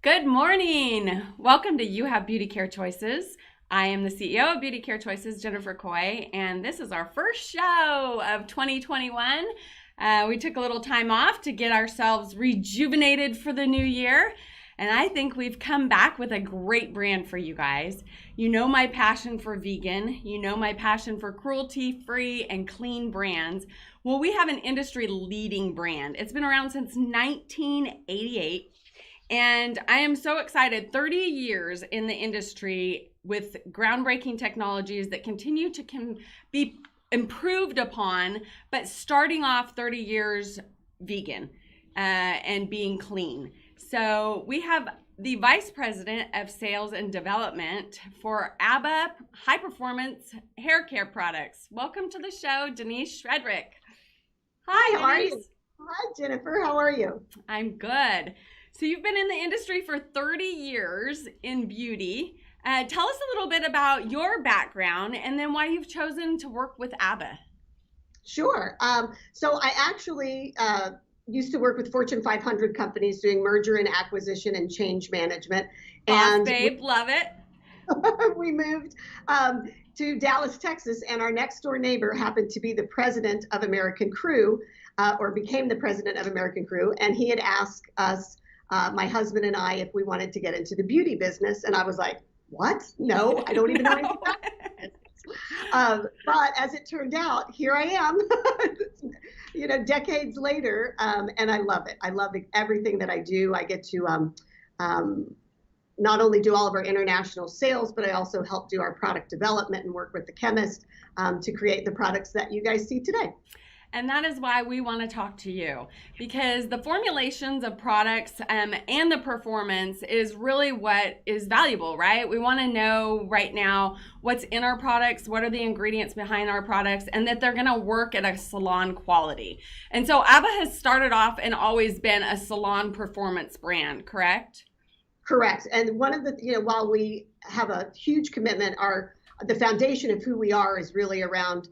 Good morning. Welcome to You Have Beauty Care Choices. I am the CEO of Beauty Care Choices, Jennifer Coy, and this is our first show of 2021. We took a little time off to get ourselves rejuvenated for the new year, and I think we've come back with a great brand for you guys. You know my passion for vegan, you know my passion for cruelty-free and clean brands. Well, we have an industry-leading brand. It's been around since 1988. And I am so excited, 30 years in the industry with groundbreaking technologies that continue to be improved upon, but starting off 30 years vegan and being clean. So we have the Vice President of Sales and Development for Abba High Performance Hair Care Products. Welcome to the show, Denise Shedrick. Hi, how are Denise. you? Hi, Jennifer. How are you? I'm good. So you've been in the industry for 30 years in beauty. Tell us a little bit about your background and then why you've chosen to work with Abba. Sure. So I actually used to work with Fortune 500 companies doing merger and acquisition and change management. Boss And babe, love it. we moved to Dallas, Texas, and our next door neighbor happened to be the president of American Crew, or became the president of American Crew, and he had asked us, my husband and I, if we wanted to get into the beauty business. And I was like, what? No, I don't even know anything about it. But as it turned out, here I am, decades later, and I love it. I love everything that I do. I get to not only do all of our international sales, but I also help do our product development and work with the chemist to create the products that you guys see today. And that is why we want to talk to you, because the formulations of products and the performance is really what is valuable, right? We want to know right now what's in our products, what are the ingredients behind our products, and that they're going to work at a salon quality. And so Abba has started off and always been a salon performance brand, correct? Correct. And one of the, while we have a huge commitment, the foundation of who we are is really around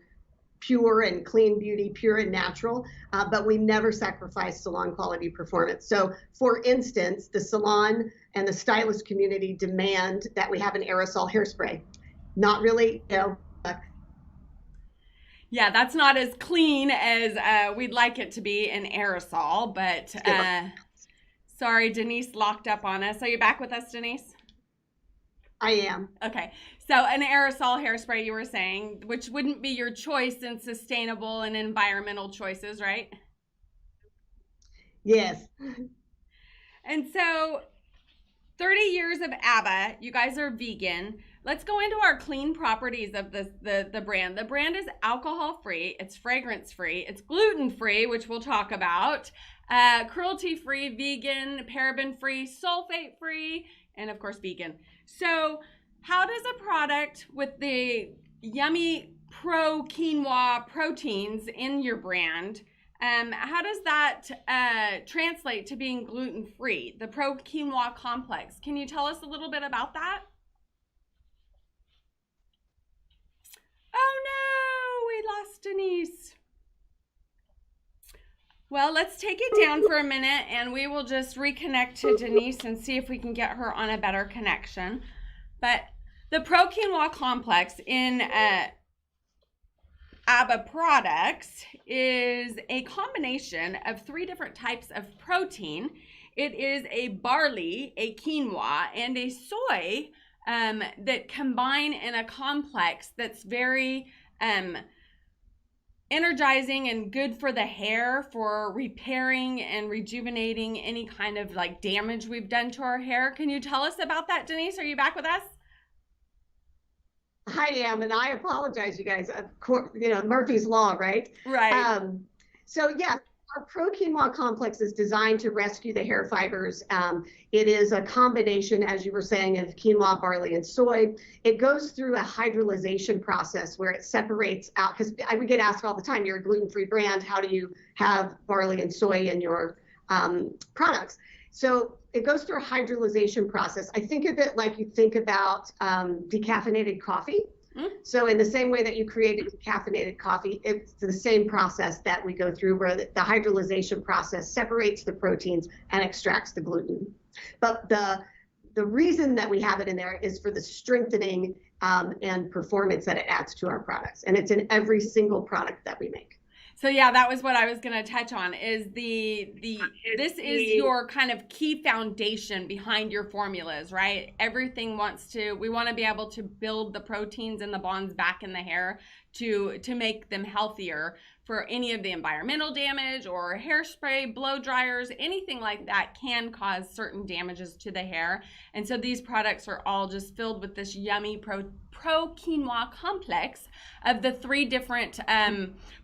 pure and clean beauty, pure and natural, but we never sacrifice salon quality performance. So for instance, the salon and the stylist community demand that we have an aerosol hairspray. Not really, Yeah, that's not as clean as we'd like it to be in aerosol, but sorry, Denise locked up on us. Are you back with us, Denise? I am. Okay. So an aerosol hairspray, you were saying, which wouldn't be your choice in sustainable and environmental choices, right? Yes. And so 30 years of Abba, you guys are vegan. Let's go into our clean properties of the brand. The brand is alcohol-free, it's fragrance-free, it's gluten-free, which we'll talk about, cruelty-free, vegan, paraben-free, sulfate-free, and of course vegan. So how does a product with the yummy pro quinoa proteins in your brand, how does that translate to being gluten-free, the pro quinoa complex? Can you tell us a little bit about that? Oh no, we lost Denise. Well, let's take it down for a minute and we will just reconnect to Denise and see if we can get her on a better connection. But the Pro Quinoa Complex in Abba products is a combination of 3 different types of protein. It is a barley, a quinoa, and a soy that combine in a complex that's very energizing and good for the hair, for repairing and rejuvenating any kind of like damage we've done to our hair. Can you tell us about that, Denise? Are you back with us? I am, and I apologize, you guys. Of course, Murphy's Law, right? Right. So yeah, our Pro Quinoa Complex is designed to rescue the hair fibers. It is a combination, as you were saying, of quinoa, barley, and soy. It goes through a hydrolyzation process where it separates out, because I would get asked all the time, you're a gluten-free brand, how do you have barley and soy in your products? So it goes through a hydrolyzation process. I think of it like you think about decaffeinated coffee. So in the same way that you create a decaffeinated coffee, it's the same process that we go through, where the hydrolyzation process separates the proteins and extracts the gluten. But the reason that we have it in there is for the strengthening and performance that it adds to our products. And it's in every single product that we make. So yeah, that was what I was going to touch on, is this is your kind of key foundation behind your formulas, right? We want to be able to build the proteins and the bonds back in the hair to make them healthier for any of the environmental damage, or hairspray, blow dryers, anything like that can cause certain damages to the hair. And so these products are all just filled with this yummy pro Quinoa Complex of the 3 different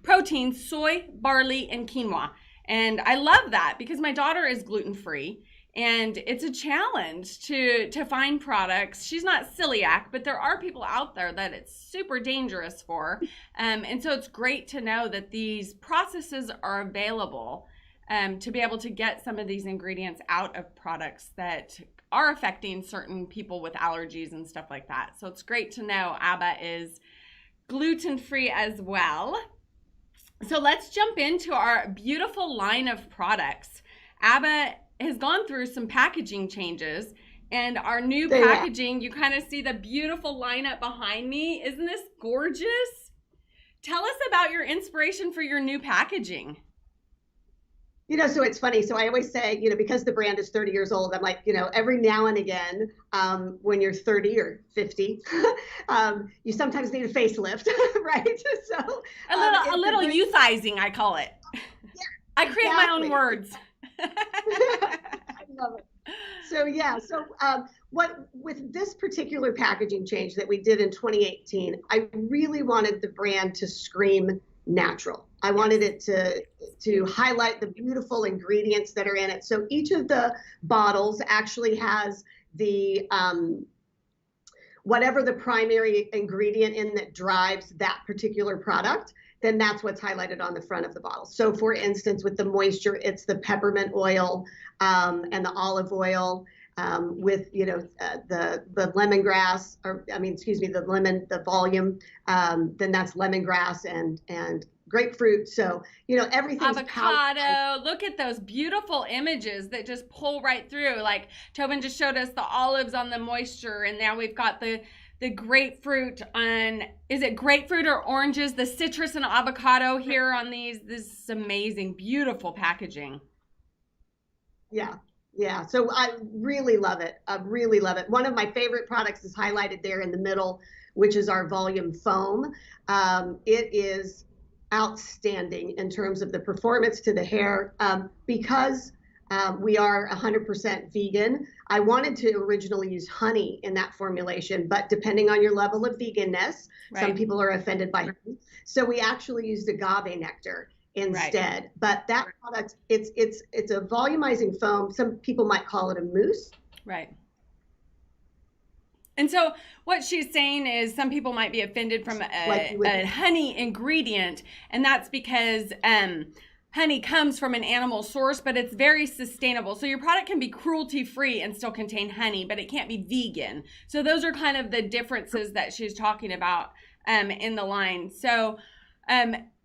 proteins: soy, barley, and quinoa. And I love that because my daughter is gluten-free, and it's a challenge to find products. She's not celiac, but there are people out there that it's super dangerous for. And so it's great to know that these processes are available to be able to get some of these ingredients out of products that are affecting certain people with allergies and stuff like that. So it's great to know Abba is gluten-free as well. So let's jump into our beautiful line of products. Abba has gone through some packaging changes, and our new packaging, you kind of see the beautiful lineup behind me. Isn't this gorgeous? Tell us about your inspiration for your new packaging. So it's funny. So I always say, because the brand is 30 years old, I'm like, every now and again, when you're 30 or 50, you sometimes need a facelift, right? So a little youthizing, I call it. Yeah, I create my own words. I love it. So what with this particular packaging change that we did in 2018, I really wanted the brand to scream natural. I wanted it to highlight the beautiful ingredients that are in it. So each of the bottles actually has the whatever the primary ingredient in that drives that particular product, then that's what's highlighted on the front of the bottle. So for instance, with the moisture, it's the peppermint oil and the olive oil. With the lemongrass, the volume, then that's lemongrass and grapefruit. So everything's avocado. Look at those beautiful images that just pull right through. Like Tobin just showed us the olives on the moisture, and now we've got the grapefruit on, is it grapefruit or oranges? The citrus and avocado here on these. This is amazing, beautiful packaging. Yeah, so I really love it. I really love it. One of my favorite products is highlighted there in the middle, which is our volume foam. It is outstanding in terms of the performance to the hair. Because we are 100% vegan, I wanted to originally use honey in that formulation, but depending on your level of veganness, some people are offended by honey. So we actually used agave nectar instead. Right. But that product, it's a volumizing foam. Some people might call it a mousse. Right. And so what she's saying is some people might be offended from a honey ingredient, and that's because honey comes from an animal source, but it's very sustainable. So your product can be cruelty-free and still contain honey, but it can't be vegan. So those are kind of the differences that she's talking about in the line. So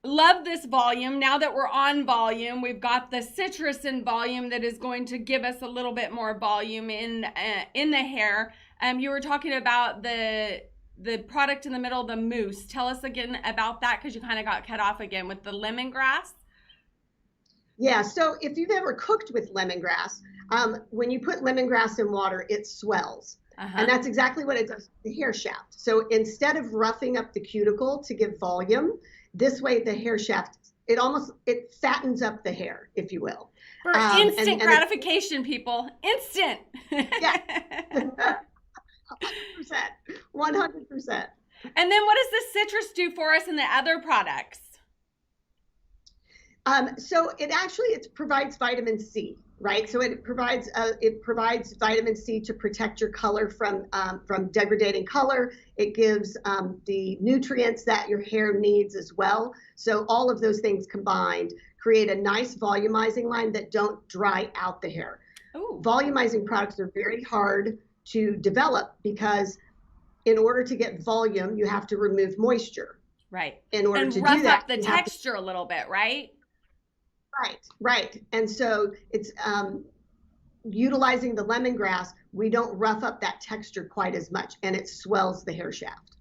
love this volume. Now that we're on volume, we've got the citrus in volume that is going to give us a little bit more volume in the hair. You were talking about the product in the middle, the mousse. Tell us again about that, because you kind of got cut off again with the lemongrass. Yeah, so if you've ever cooked with lemongrass, when you put lemongrass in water, it swells. And that's exactly what it does to the hair shaft. So instead of roughing up the cuticle to give volume, this way the hair shaft, it fattens up the hair, if you will. For instant gratification, people. Instant. Yeah. 100%. And then what does the citrus do for us in the other products? So it provides vitamin C, right? So it provides vitamin C to protect your color from degrading color. It gives the nutrients that your hair needs as well. So all of those things combined create a nice volumizing line that don't dry out the hair. Ooh. Volumizing products are very hard to develop because in order to get volume, you have to remove moisture. Right. In order and to rough do that, up the texture a little bit, right? Right. And so it's utilizing the lemongrass, we don't rough up that texture quite as much, and it swells the hair shaft.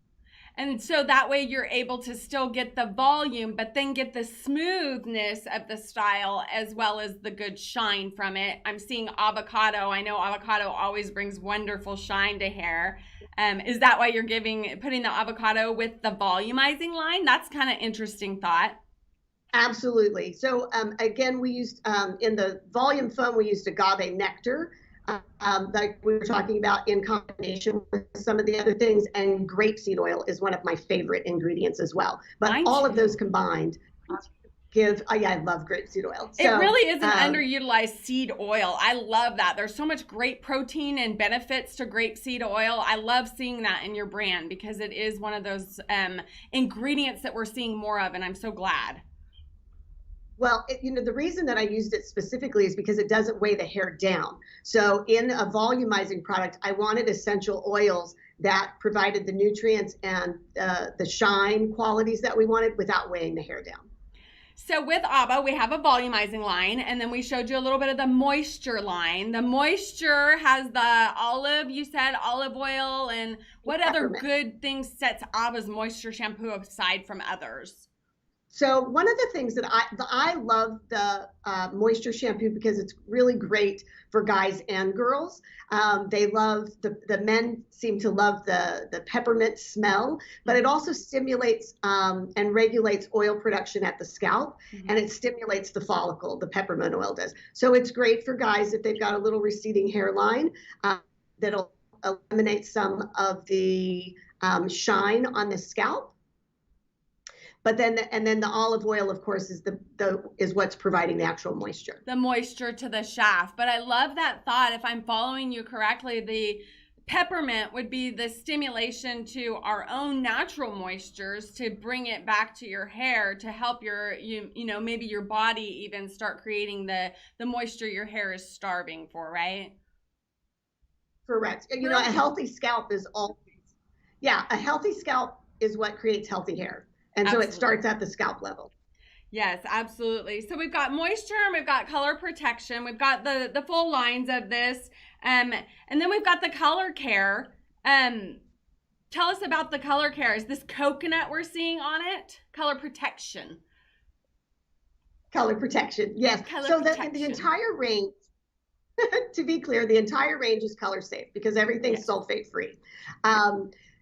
And so that way you're able to still get the volume, but then get the smoothness of the style as well as the good shine from it. I'm seeing avocado. I know avocado always brings wonderful shine to hair. Is that why you're putting the avocado with the volumizing line? That's kind of interesting thought. Absolutely. So again, we used in the volume foam, we used agave nectar, like we were talking about, in combination with some of the other things. And grapeseed oil is one of my favorite ingredients as well. But Mine all too. of those combined give, yeah, I love grapeseed oil. So, it really is an underutilized seed oil. I love that. There's so much great protein and benefits to grapeseed oil. I love seeing that in your brand because it is one of those ingredients that we're seeing more of, and I'm so glad. Well, the reason that I used it specifically is because it doesn't weigh the hair down. So in a volumizing product, I wanted essential oils that provided the nutrients and the shine qualities that we wanted without weighing the hair down. So with Abba, we have a volumizing line, and then we showed you a little bit of the moisture line. The moisture has the you said olive oil, and what other good things sets Abba's moisture shampoo aside from others? So one of the things that I love the moisture shampoo because it's really great for guys and girls. They love the men seem to love the peppermint smell, but it also stimulates and regulates oil production at the scalp, and it stimulates the follicle. The peppermint oil does. So it's great for guys if they've got a little receding hairline. That'll eliminate some of the shine on the scalp. But then the olive oil, of course, is what's providing the actual moisture. The moisture to the shaft. But I love that thought. If I'm following you correctly, the peppermint would be the stimulation to our own natural moistures to bring it back to your hair to help maybe your body even start creating the moisture your hair is starving for, right? Correct. A healthy scalp is a healthy scalp is what creates healthy hair. And so it starts at the scalp level. Yes, absolutely. So we've got moisture, and we've got color protection. We've got the full lines of this. And then we've got the color care. Tell us about the color care. Is this coconut we're seeing on it? Color protection. Color protection, yes. The entire range, to be clear, the entire range is color safe because everything's sulfate free.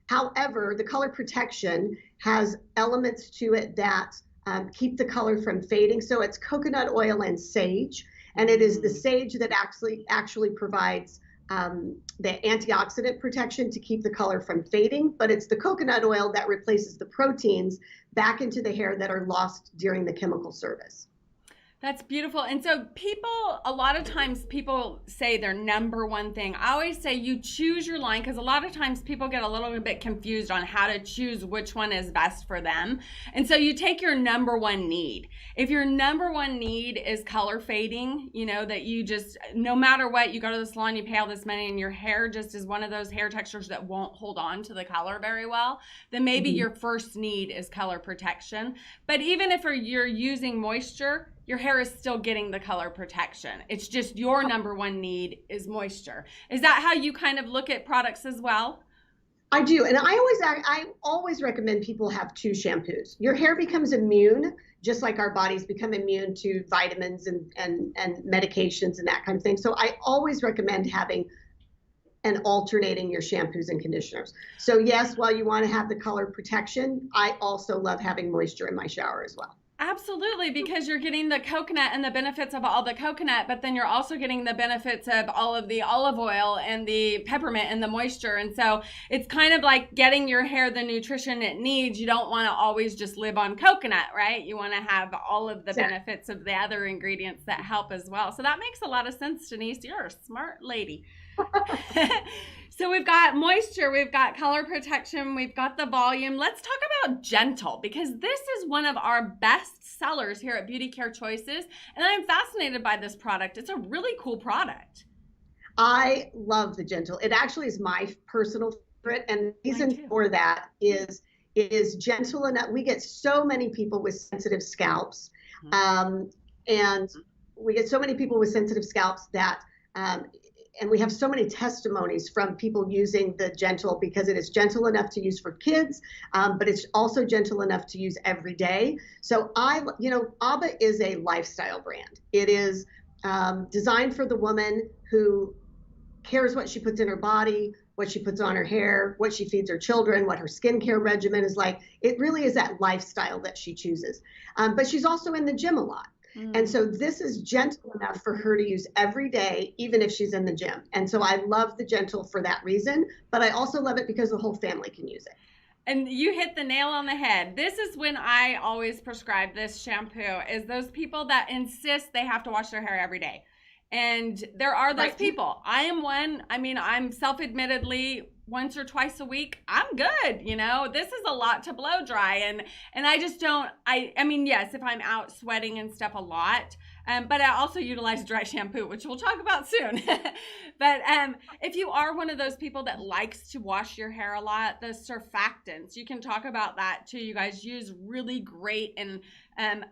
However, the color protection has elements to it that keep the color from fading. So it's coconut oil and sage, and it is the sage that actually provides the antioxidant protection to keep the color from fading, but it's the coconut oil that replaces the proteins back into the hair that are lost during the chemical service. That's beautiful. And so a lot of times people say their number one thing. I always say you choose your line because a lot of times people get a little bit confused on how to choose which one is best for them. And so you take your number one need. If your number one need is color fading, that you just, no matter what, you go to the salon, you pay all this money and your hair just is one of those hair textures that won't hold on to the color very well, then maybe your first need is color protection. But even if you're using moisture, your hair is still getting the color protection. It's just your number one need is moisture. Is that how you kind of look at products as well? I do. And I always recommend people have two shampoos. Your hair becomes immune, just like our bodies become immune to vitamins and medications and that kind of thing. So I always recommend having and alternating your shampoos and conditioners. So yes, while you want to have the color protection, I also love having moisture in my shower as well. Absolutely, because you're getting the coconut and the benefits of all the coconut, but then you're also getting the benefits of all of the olive oil and the peppermint and the moisture. And so it's kind of like getting your hair the nutrition it needs. You don't want to always just live on coconut, right? You want to have all of the benefits of the other ingredients that help as well. So that makes a lot of sense, Denise. You're a smart lady. So we've got moisture, we've got color protection, we've got the volume. Let's talk about Gentle, because this is one of our best sellers here at Beauty Care Choices, and I'm fascinated by this product. It's a really cool product. I love the Gentle. It actually is my personal And the reason for that is it is gentle enough. We get so many people with sensitive scalps, and we get so many people with sensitive scalps that, and we have so many testimonies from people using the gentle because it is gentle enough to use for kids, but it's also gentle enough to use every day. So Abba is a lifestyle brand. It is designed for the woman who cares what she puts in her body, what she puts on her hair, what she feeds her children, what her skincare regimen is like. It really is that lifestyle that she chooses. But she's also in the gym a lot. And so this is gentle enough for her to use every day, even if she's in the gym. And so I love the gentle for that reason, but I also love it because the whole family can use it. And you hit the nail on the head. This is when I always prescribe this shampoo, is those people that insist they have to wash their hair every day. And there are those people. I am one. I mean, I'm self-admittedly once or twice a week. I'm good. This is a lot to blow dry. And I just don't, I mean, yes, if I'm out sweating and stuff a lot, but I also utilize dry shampoo, which we'll talk about soon. But if you are one of those people that likes to wash your hair a lot, the surfactants, you can talk about that too. You guys use really great and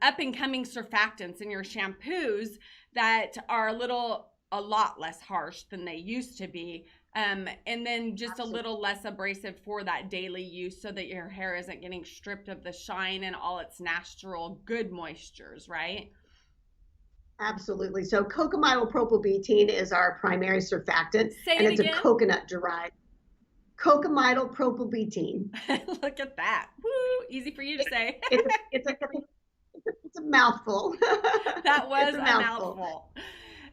up and coming surfactants in your shampoos that are a lot less harsh than they used to be. And then just a little less abrasive for that daily use so that your hair isn't getting stripped of the shine and all its natural good moistures, right? Absolutely. So cocamidal propylbutene is our primary surfactant, and it's a coconut-derived cocamidal propylbutene. Look at that. Woo, easy for you to say. It's a mouthful. That was a mouthful.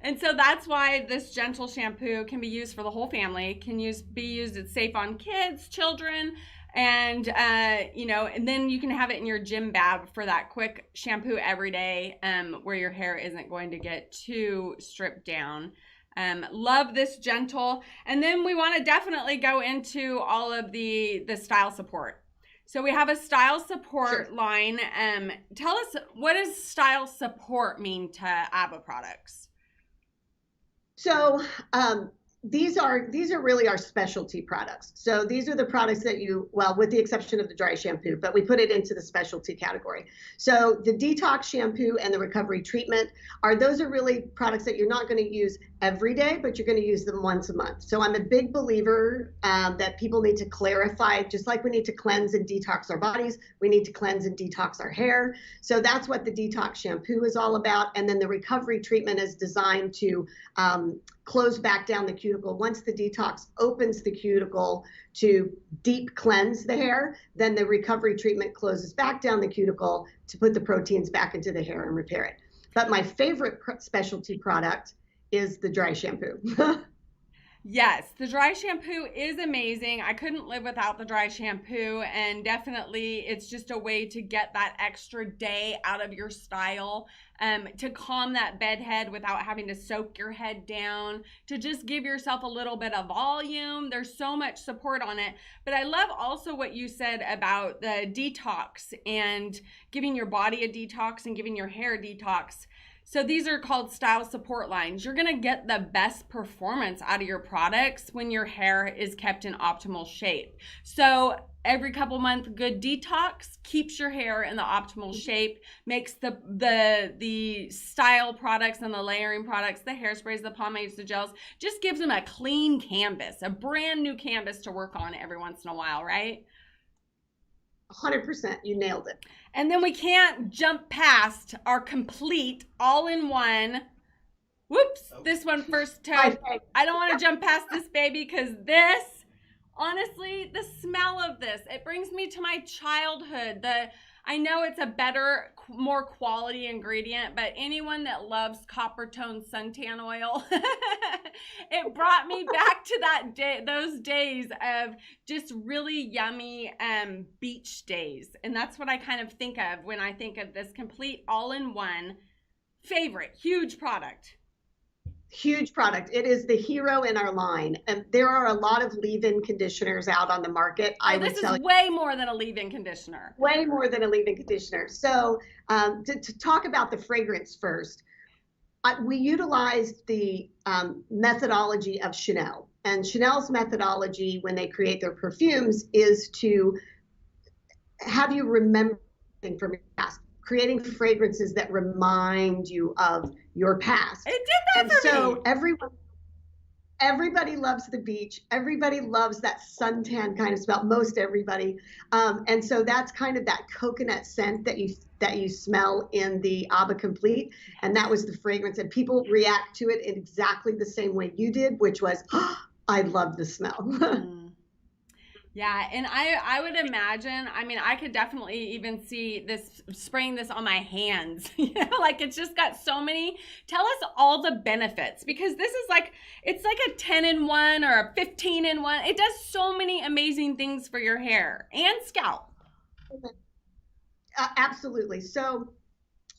And so that's why this gentle shampoo can be used for the whole family. Be used. It's safe on kids, children, and and then you can have it in your gym bag for that quick shampoo every day, where your hair isn't going to get too stripped down. Love this gentle. And then we want to definitely go into all of the style support. So we have a style support line. Tell us, what does style support mean to Abba products? So these are really our specialty products. So these are the products that with the exception of the dry shampoo, but we put it into the specialty category. So the detox shampoo and the recovery treatment those are really products that you're not going to use every day, but you're going to use them once a month. So I'm a big believer that people need to clarify, just like we need to cleanse and detox our bodies, we need to cleanse and detox our hair. So that's what the detox shampoo is all about. And then the recovery treatment is designed to close back down the cuticle. Once the detox opens the cuticle to deep cleanse the hair, then the recovery treatment closes back down the cuticle to put the proteins back into the hair and repair it. But my favorite specialty product is the dry shampoo. Yes, the dry shampoo is amazing. I couldn't live without the dry shampoo, and definitely it's just a way to get that extra day out of your style, to calm that bed head without having to soak your head down, to just give yourself a little bit of volume. There's so much support on it. But I love also what you said about the detox and giving your body a detox and giving your hair a detox. So these are called style support lines. You're going to get the best performance out of your products when your hair is kept in optimal shape. So every couple months, good detox keeps your hair in the optimal shape, makes the style products and the layering products, the hairsprays, the pomades, the gels, just gives them a clean canvas, a brand new canvas to work on every once in a while, right? 100%, you nailed it. And then we can't jump past our complete all-in-one. Whoops, this one first toe. I don't want to jump past this baby because this, honestly, the smell of this, it brings me to my childhood. I know it's a better, more quality ingredient, but anyone that loves copper tone suntan oil, it brought me back to those days of just really yummy beach days. And that's what I kind of think of when I think of this complete all-in-one favorite, huge product. Huge product. It is the hero in our line. And there are a lot of leave-in conditioners out on the market. This is way more than a leave-in conditioner. Way more than a leave-in conditioner. So to talk about the fragrance first, we utilized the methodology of Chanel. And Chanel's methodology when they create their perfumes is to have you remember something from your past, creating fragrances that remind you of your past. It did that for me. So everybody loves the beach. Everybody loves that suntan kind of smell. Most everybody, and so that's kind of that coconut scent that you smell in the Abba Complete, and that was the fragrance. And people react to it in exactly the same way you did, which was, oh, I love the smell. Yeah, and I would imagine, I mean, I could definitely even see this, spraying this on my hands. Like it's just got so many. Tell us all the benefits, because this is like, it's like a 10-in-1 or a 15-in-1. It does so many amazing things for your hair and scalp. Absolutely. So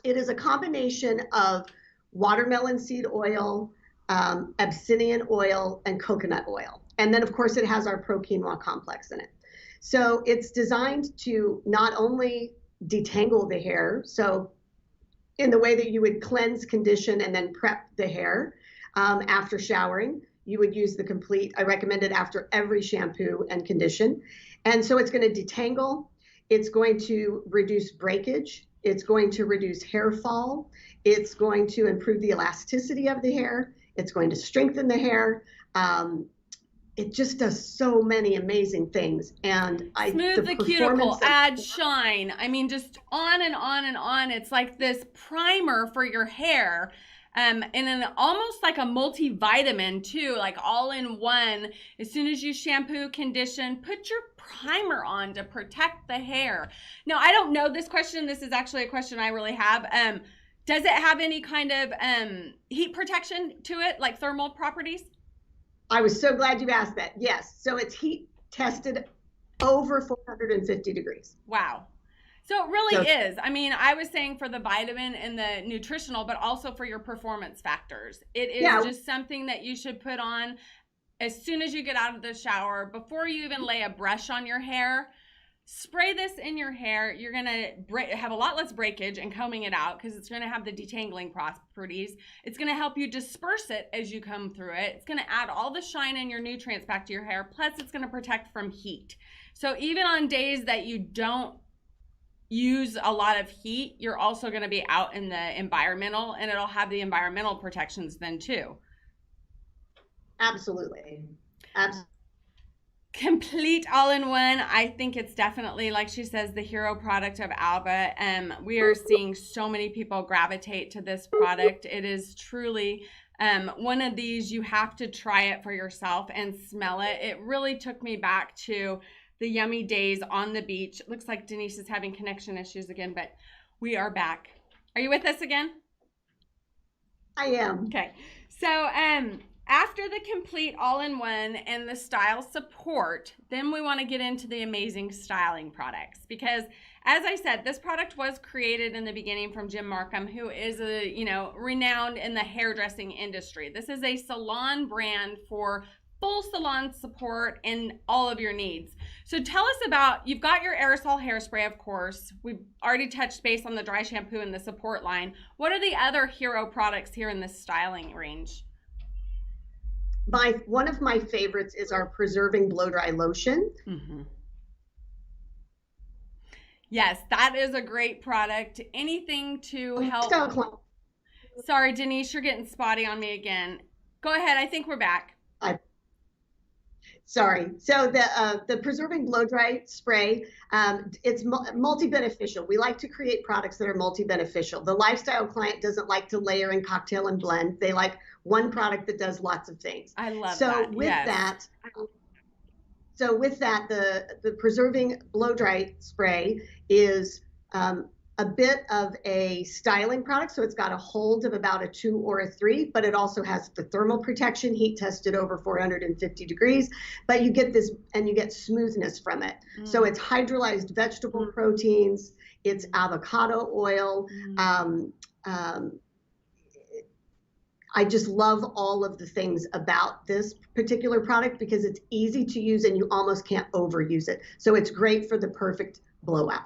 it is a combination of watermelon seed oil, Abyssinian oil, and coconut oil. And then, of course, it has our Quinoa Complex in it. So it's designed to not only detangle the hair, so in the way that you would cleanse, condition, and then prep the hair after showering, you would use the Complete. I recommend it after every shampoo and condition. And so it's going to detangle. It's going to reduce breakage. It's going to reduce hair fall. It's going to improve the elasticity of the hair. It's going to strengthen the hair. It just does so many amazing things. And smooth the cuticle, add shine. I mean, just on and on and on. It's like this primer for your hair. And then almost like a multivitamin too, like all in one. As soon as you shampoo, condition, put your primer on to protect the hair. Now, I don't know this question. This is actually a question I really have. Does it have any kind of heat protection to it, like thermal properties? I was so glad you asked that. Yes. So it's heat tested over 450 degrees. Wow. So it really is. I mean, I was saying for the vitamin and the nutritional, but also for your performance factors. It is just something that you should put on as soon as you get out of the shower, before you even lay a brush on your hair. Spray this in your hair. You're going to have a lot less breakage and combing it out, because it's going to have the detangling properties. It's going to help you disperse it as you come through it. It's going to add all the shine and your nutrients back to your hair. Plus, it's going to protect from heat. So even on days that you don't use a lot of heat, you're also going to be out in the environmental, and it'll have the environmental protections then too. Absolutely. Complete all-in-one. I think it's definitely, like she says, the hero product of Abba. We are seeing so many people gravitate to this product. It is truly one of these, you have to try it for yourself and smell it. It really took me back to the yummy days on the beach. It looks like Denise is having connection issues again, but we are back. Are you with us again? I am. Okay. So, after the complete all-in-one and the style support, then we want to get into the amazing styling products, because as I said, this product was created in the beginning from Jim Markham, who is renowned in the hairdressing industry. This is a salon brand for full salon support and all of your needs. So tell us about, you've got your aerosol hairspray, of course. We've already touched base on the dry shampoo and the support line. What are the other hero products here in this styling range? One of my favorites is our preserving blow dry lotion. Mm-hmm. Yes, that is a great product. Anything to help. Sorry, Denise, you're getting spotty on me again. Go ahead. I think we're back. Sorry. So the preserving blow dry spray, it's multi-beneficial. We like to create products that are multi-beneficial. The lifestyle client doesn't like to layer and cocktail and blend. They like one product that does lots of things. I love that. So with that, the preserving blow dry spray is a bit of a styling product. So it's got a hold of about a 2 or a 3, but it also has the thermal protection, heat tested over 450 degrees, but you get this, and you get smoothness from it. So it's hydrolyzed vegetable proteins, it's avocado oil. I just love all of the things about this particular product because it's easy to use and you almost can't overuse it. So it's great for the perfect blowout.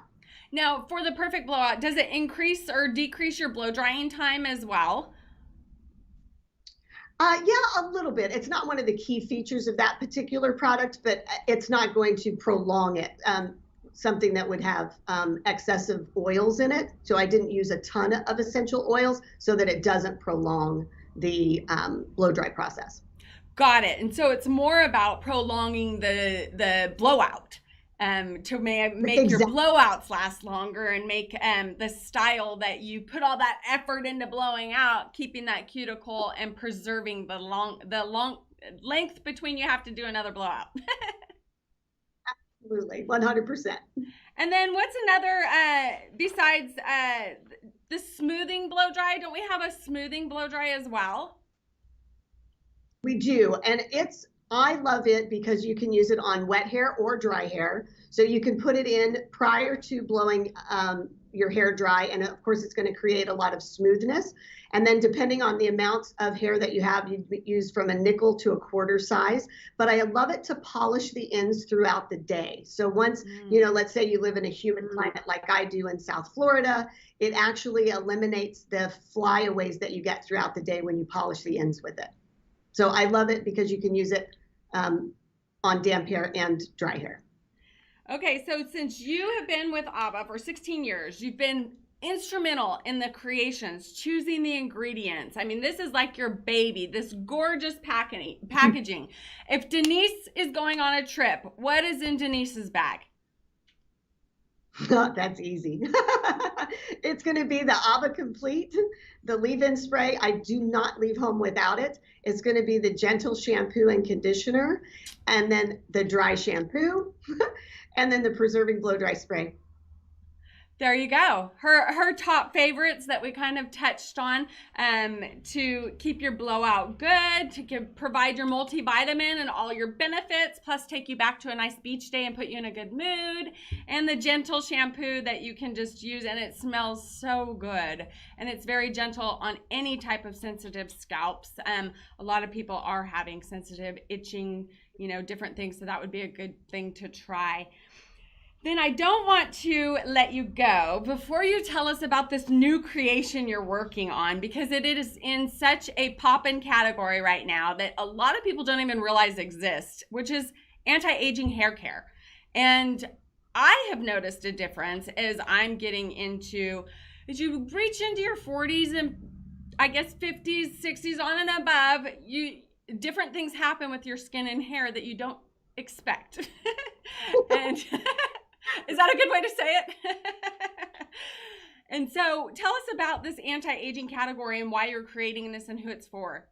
Now, for the perfect blowout, does it increase or decrease your blow drying time as well? Yeah, a little bit. It's not one of the key features of that particular product, but it's not going to prolong it. Something that would have excessive oils in it. So I didn't use a ton of essential oils so that it doesn't prolong the blow dry process. Got it. And so it's more about prolonging the blowout, to make your Exactly. blowouts last longer and make the style that you put all that effort into blowing out, keeping that cuticle and preserving the long length between you have to do another blowout. Absolutely, 100%. And then what's another, besides the smoothing blow dry? Don't we have a smoothing blow dry as well? We do, and I love it because you can use it on wet hair or dry hair. So you can put it in prior to blowing your hair dry, and of course it's going to create a lot of smoothness. And then depending on the amount of hair that you have, you use from a nickel to a quarter size. But I love it to polish the ends throughout the day. So once, let's say you live in a humid climate like I do in South Florida, it actually eliminates the flyaways that you get throughout the day when you polish the ends with it. So I love it because you can use it on damp hair and dry hair. Okay, so since you have been with Abba for 16 years, you've been instrumental in the creations, choosing the ingredients. I mean, this is like your baby, this gorgeous packaging. If Denise is going on a trip, what is in Denise's bag? That's easy. It's going to be the Abba Complete, the leave-in spray. I do not leave home without it. It's going to be the gentle shampoo and conditioner, and then the dry shampoo, and then the preserving blow dry spray. There you go. Her top favorites that we kind of touched on, to keep your blowout good, to provide your multivitamin and all your benefits, plus take you back to a nice beach day and put you in a good mood, and the gentle shampoo that you can just use, and it smells so good, and it's very gentle on any type of sensitive scalps. A lot of people are having sensitive itching, different things, so that would be a good thing to try. Then I don't want to let you go before you tell us about this new creation you're working on, because it is in such a poppin' category right now that a lot of people don't even realize exists, which is anti-aging hair care. And I have noticed a difference as I'm getting into, as you reach into your 40s and I guess 50s, 60s on and above, different things happen with your skin and hair that you don't expect. And is that a good way to say it? And so tell us about this anti-aging category and why you're creating this and who it's for.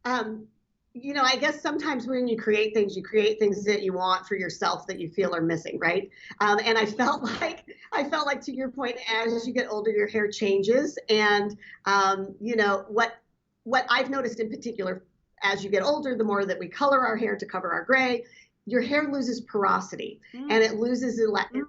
I guess sometimes when you create things that you want for yourself that you feel are missing, right? And I felt like to your point, as you get older, your hair changes. And, what I've noticed in particular, as you get older, the more that we color our hair to cover our gray, your hair loses porosity, and it loses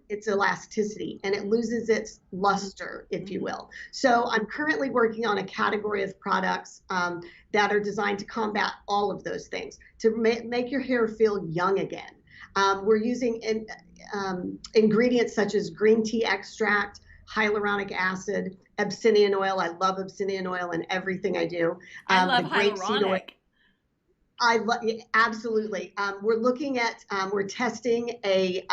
its elasticity, and it loses its luster, if you will. So I'm currently working on a category of products that are designed to combat all of those things, to make your hair feel young again. We're using ingredients such as green tea extract, hyaluronic acid, Abyssinian oil. I love Abyssinian oil in everything I do. I love the grapeseed oil. Absolutely. We're testing a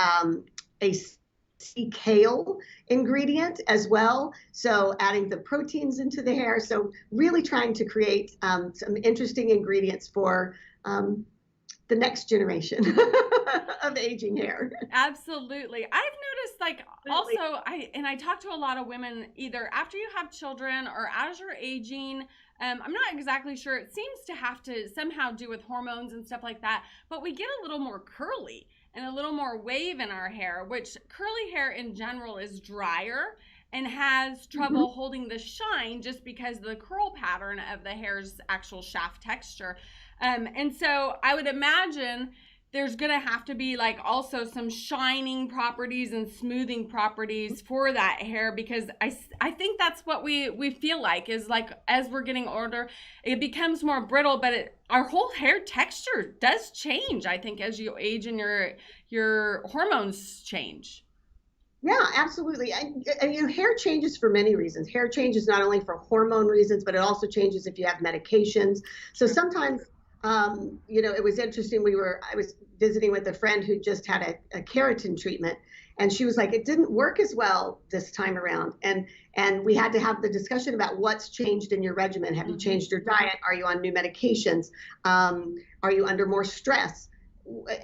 sea kale ingredient as well. So adding the proteins into the hair. So really trying to create some interesting ingredients for the next generation of aging hair. Absolutely. I've noticed also, I talk to a lot of women either after you have children or as you're aging. I'm not exactly sure. It seems to have to somehow do with hormones and stuff like that, but we get a little more curly and a little more wave in our hair, which curly hair in general is drier and has trouble holding the shine just because of the curl pattern of the hair's actual shaft texture. And so I would imagine there's going to have to be also some shining properties and smoothing properties for that hair, because I think that's what we feel like is as we're getting older, it becomes more brittle, but our whole hair texture does change, I think, as you age and your hormones change. Yeah, absolutely. Hair changes for many reasons. Hair changes not only for hormone reasons, but it also changes if you have medications. So True. sometimes, it was interesting. I was visiting with a friend who just had a keratin treatment, and she was like, it didn't work as well this time around. And we had to have the discussion about what's changed in your regimen. Have you changed your diet? Are you on new medications? Are you under more stress?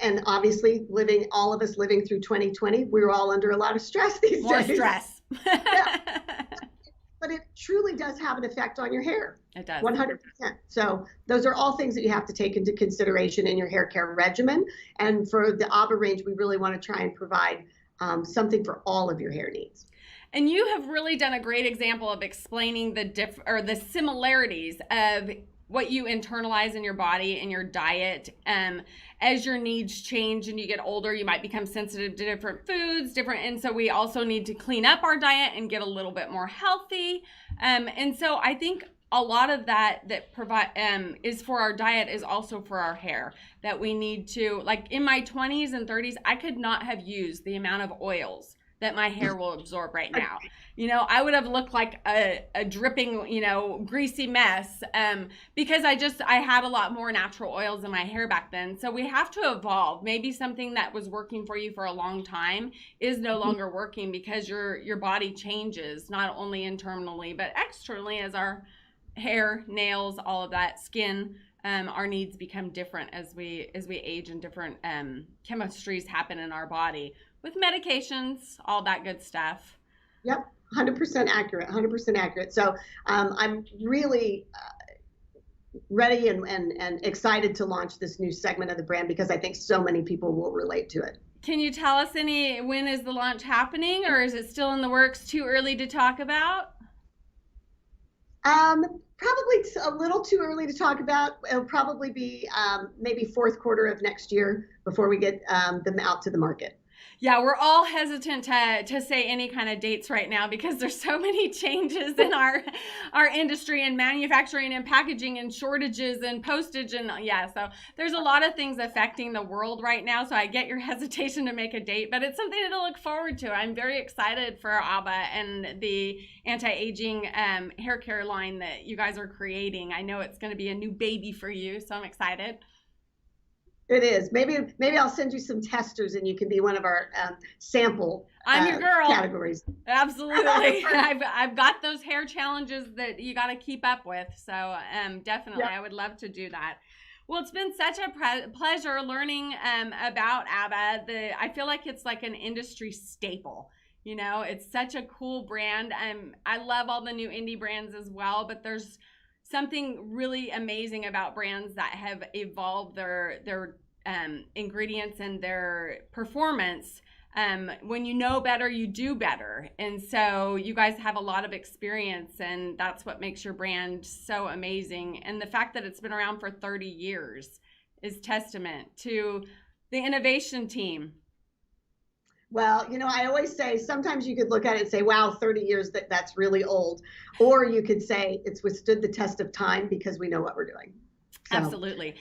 And obviously all of us living through 2020, we were all under a lot of stress these More days. stress. Yeah. But it truly does have an effect on your hair. It does. 100%. So those are all things that you have to take into consideration in your hair care regimen. And for the Abba range, we really want to try and provide something for all of your hair needs. And you have really done a great example of explaining the similarities of what you internalize in your body and your diet. As your needs change and you get older, you might become sensitive to different foods, and so we also need to clean up our diet and get a little bit more healthy. And so I think a lot of that is for our diet is also for our hair, that we need to, like in my 20s and 30s, I could not have used the amount of oils that my hair will absorb right now. I would have looked like a dripping, greasy mess because I had a lot more natural oils in my hair back then. So we have to evolve. Maybe something that was working for you for a long time is no longer working because your body changes, not only internally, but externally as our hair, nails, all of that, skin. Our needs become different as we age, and different chemistries happen in our body with medications, all that good stuff. Yep, 100% accurate, 100% accurate. So I'm really ready and excited to launch this new segment of the brand because I think so many people will relate to it. Can you tell us when is the launch happening, or is it still in the works, too early to talk about? Probably a little too early to talk about. It'll probably be maybe fourth quarter of next year before we get them out to the market. Yeah, we're all hesitant to say any kind of dates right now because there's so many changes in our industry and manufacturing and packaging and shortages and postage, and so there's a lot of things affecting the world right now. So I get your hesitation to make a date, but it's something to look forward to. I'm very excited for Abba and the anti-aging hair care line that you guys are creating. I know it's going to be a new baby for you, so I'm excited. It is. Maybe I'll send you some testers and you can be one of our sample I'm your girl. Categories. Absolutely. I've got those hair challenges that you got to keep up with. So definitely, I would love to do that. Well, it's been such a pleasure learning about Abba. I feel like it's like an industry staple. It's such a cool brand. I love all the new indie brands as well, but there's something really amazing about brands that have evolved their ingredients and their performance. When you know better, you do better. And so you guys have a lot of experience, and that's what makes your brand so amazing. And the fact that it's been around for 30 years is testament to the innovation team. Well, I always say sometimes you could look at it and say, wow, 30 years, that's really old. Or you could say it's withstood the test of time because we know what we're doing. So, absolutely.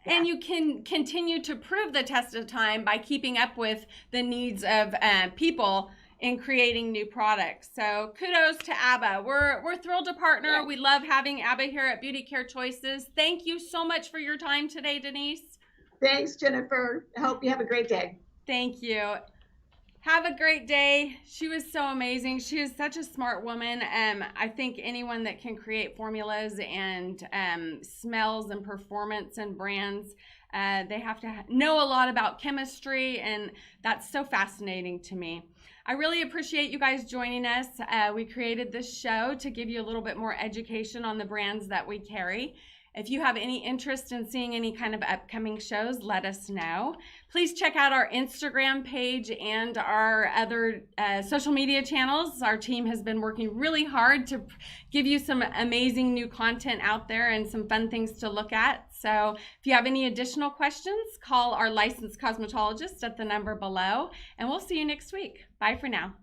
And you can continue to prove the test of time by keeping up with the needs of people in creating new products. So kudos to Abba. We're thrilled to partner. Yeah. We love having Abba here at Beauty Care Choices. Thank you so much for your time today, Denise. Thanks, Jennifer. I hope you have a great day. Thank you. Have a great day. She was so amazing. She is such a smart woman. I think anyone that can create formulas and smells and performance and brands, they have to know a lot about chemistry, and that's so fascinating to me. I really appreciate you guys joining us. We created this show to give you a little bit more education on the brands that we carry. If you have any interest in seeing any kind of upcoming shows, let us know. Please check out our Instagram page and our other social media channels. Our team has been working really hard to give you some amazing new content out there and some fun things to look at. So if you have any additional questions, call our licensed cosmetologist at the number below, and we'll see you next week. Bye for now.